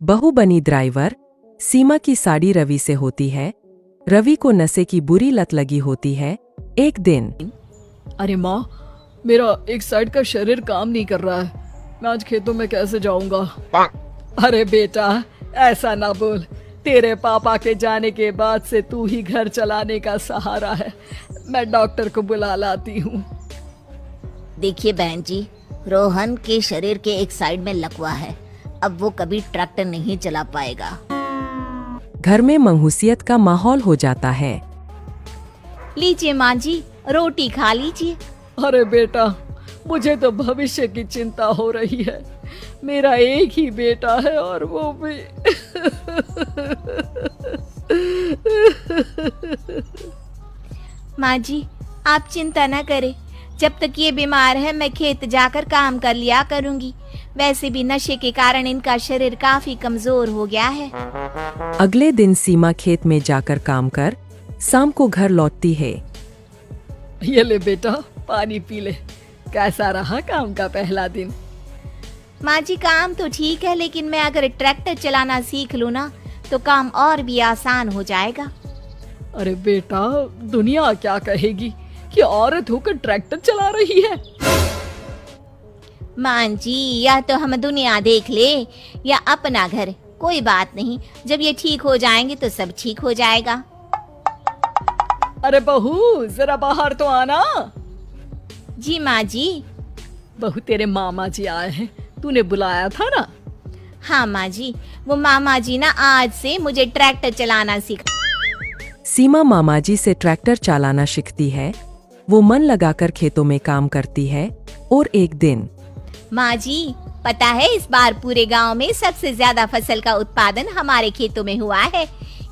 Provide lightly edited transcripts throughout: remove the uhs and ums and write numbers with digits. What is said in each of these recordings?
बहू बनी ड्राइवर। सीमा की साड़ी रवि से होती है। रवि को नशे की बुरी लत लगी होती है। एक दिन, अरे माँ, मेरा एक साइड का शरीर काम नहीं कर रहा है। मैं आज खेतों में कैसे जाऊंगा? अरे बेटा, ऐसा ना बोल। तेरे पापा के जाने के बाद से तू ही घर चलाने का सहारा है। मैं डॉक्टर को बुला लाती हूँ। देखिए बहन जी, रोहन के शरीर के एक साइड में लकवा है। अब वो कभी ट्रैक्टर नहीं चला पाएगा। घर में मंहूसियत का माहौल हो जाता है। लीजिए माँ जी, रोटी खा लीजिए। अरे बेटा, मुझे तो भविष्य की चिंता हो रही है। मेरा एक ही बेटा है और वो भी माँ जी, आप चिंता न करें। जब तक ये बीमार है मैं खेत जाकर काम कर लिया करूंगी। वैसे भी नशे के कारण इनका शरीर काफी कमजोर हो गया है। अगले दिन सीमा खेत में जाकर काम कर शाम को घर लौटती है। ये ले बेटा, पानी पी ले। कैसा रहा काम का पहला दिन? माँ जी, काम तो ठीक है, लेकिन मैं अगर ट्रैक्टर चलाना सीख लूँ ना तो काम और भी आसान हो जाएगा। अरे बेटा, दुनिया क्या कहेगी कि औरत होकर ट्रैक्टर चला रही है। माँ जी, या तो हम दुनिया देख ले या अपना घर, कोई बात नहीं। जब ये ठीक हो जाएंगे तो सब ठीक हो जाएगा। अरे बहू, जरा बाहर तो आना। जी माँ जी। बहू, तेरे मामा जी आए हैं, तूने बुलाया था ना? हाँ माँ जी, वो मामा जी ना आज से मुझे ट्रैक्टर चलाना सिखा। सीमा मामाजी से ट्रैक्टर चलाना सीखती है। वो मन लगाकर खेतों में काम करती है। और एक दिन, माँ जी, पता है इस बार पूरे गांव में सबसे ज्यादा फसल का उत्पादन हमारे खेतों में हुआ है।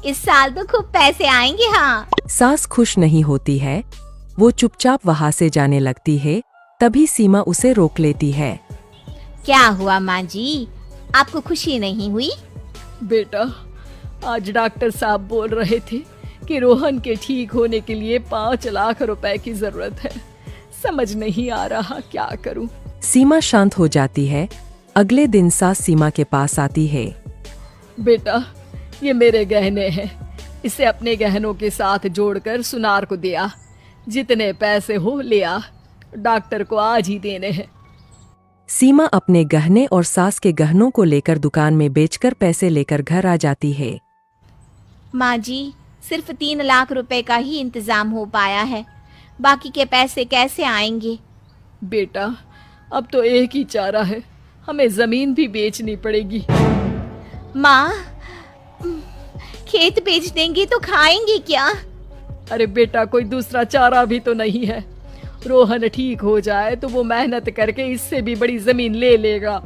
इस साल तो खूब पैसे आएंगे। हाँ। सास खुश नहीं होती है। वो चुपचाप वहाँ से जाने लगती है। तभी सीमा उसे रोक लेती है। क्या हुआ माँ जी, आपको खुशी नहीं हुई? बेटा, आज डॉक्टर साहब बोल रहे थे कि रोहन के ठीक होने के लिए 5 लाख रुपए की जरूरत है। समझ नहीं आ रहा क्या करूं। सीमा शांत हो जाती है। अगले दिन सास सीमा के पास आती है। बेटा, ये मेरे गहने हैं। इसे अपने गहनों के साथ जोड़कर सुनार को दे आ। जितने पैसे हो ले आ। डॉक्टर को आज ही देने हैं। सीमा अपने गहने और सास के गहनों को लेकर दुकान में बेचकर पैसे लेकर घर आ जाती है। माँ जी, सिर्फ 3 लाख रुपए का ही इंतजाम हो पाया है। बाकी के पैसे कैसे आएंगे? बेटा, अब तो एक ही चारा है, हमें जमीन भी बेचनी पड़ेगी। माँ, खेत बेच देंगे तो खाएंगे क्या? अरे बेटा, कोई दूसरा चारा भी तो नहीं है। रोहन ठीक हो जाए तो वो मेहनत करके इससे भी बड़ी जमीन ले लेगा।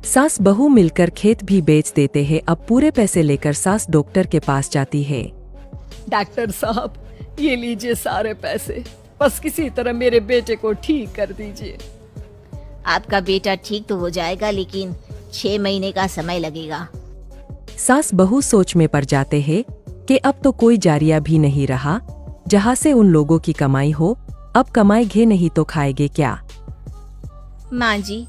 सास बहू मिलकर खेत भी बेच देते हैं। अब पूरे पैसे लेकर सास डॉक्टर के पास जाती है। डॉक्टर साहब, ये लीजिए सारे पैसे। बस किसी तरह मेरे बेटे को ठीक कर दीजिए। आपका बेटा ठीक तो हो जाएगा, लेकिन 6 महीने का समय लगेगा। सास बहू सोच में पड़ जाते हैं कि अब तो कोई जारिया भी नहीं रहा जहाँ से उन लोगों की कमाई हो। अब कमाएंगे नहीं तो खाएंगे क्या? माँ जी,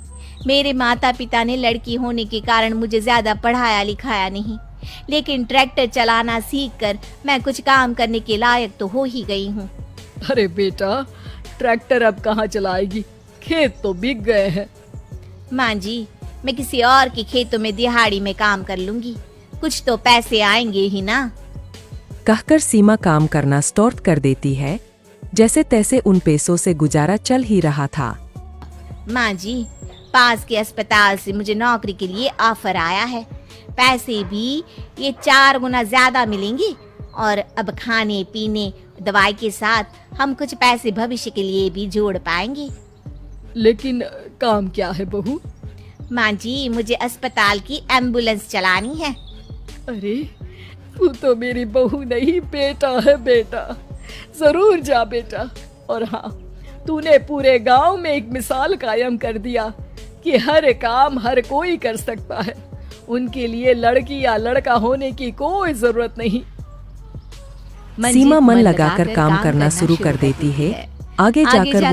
मेरे माता पिता ने लड़की होने के कारण मुझे ज्यादा पढ़ाया लिखाया नहीं, लेकिन ट्रैक्टर चलाना सीखकर मैं कुछ काम करने के लायक तो हो ही गई हूँ। अरे बेटा, ट्रैक्टर अब कहाँ चलाएगी? खेत तो बिक गए हैं। माँ जी, मैं किसी और के खेतों में दिहाड़ी में काम कर लूंगी। कुछ तो पैसे आएंगे ही ना। कहकर सीमा काम करना स्टार्ट कर देती है। जैसे तैसे उन पैसों से गुजारा चल ही रहा था। माँ जी, पास के अस्पताल से मुझे नौकरी के लिए ऑफर आया है। पैसे भी ये 4 गुना ज्यादा मिलेंगे और अब खाने पीने दवाई के साथ हम कुछ पैसे भविष्य के लिए भी जोड़ पाएंगे। लेकिन काम क्या है बहू? माँ जी, मुझे अस्पताल की एम्बुलेंस चलानी है। अरे, तू तो मेरी बहू नहीं, बेटा है। बेटा, जरूर जा बेटा। और हाँ, तूने पूरे गांव में एक मिसाल कायम कर दिया कि हर काम हर कोई कर सकता है। उनके लिए लड़की या लड़का होने की कोई जरूरत नहीं। सीमा मन लगाकर काम करना शुरू कर देती है। आगे जाकर वो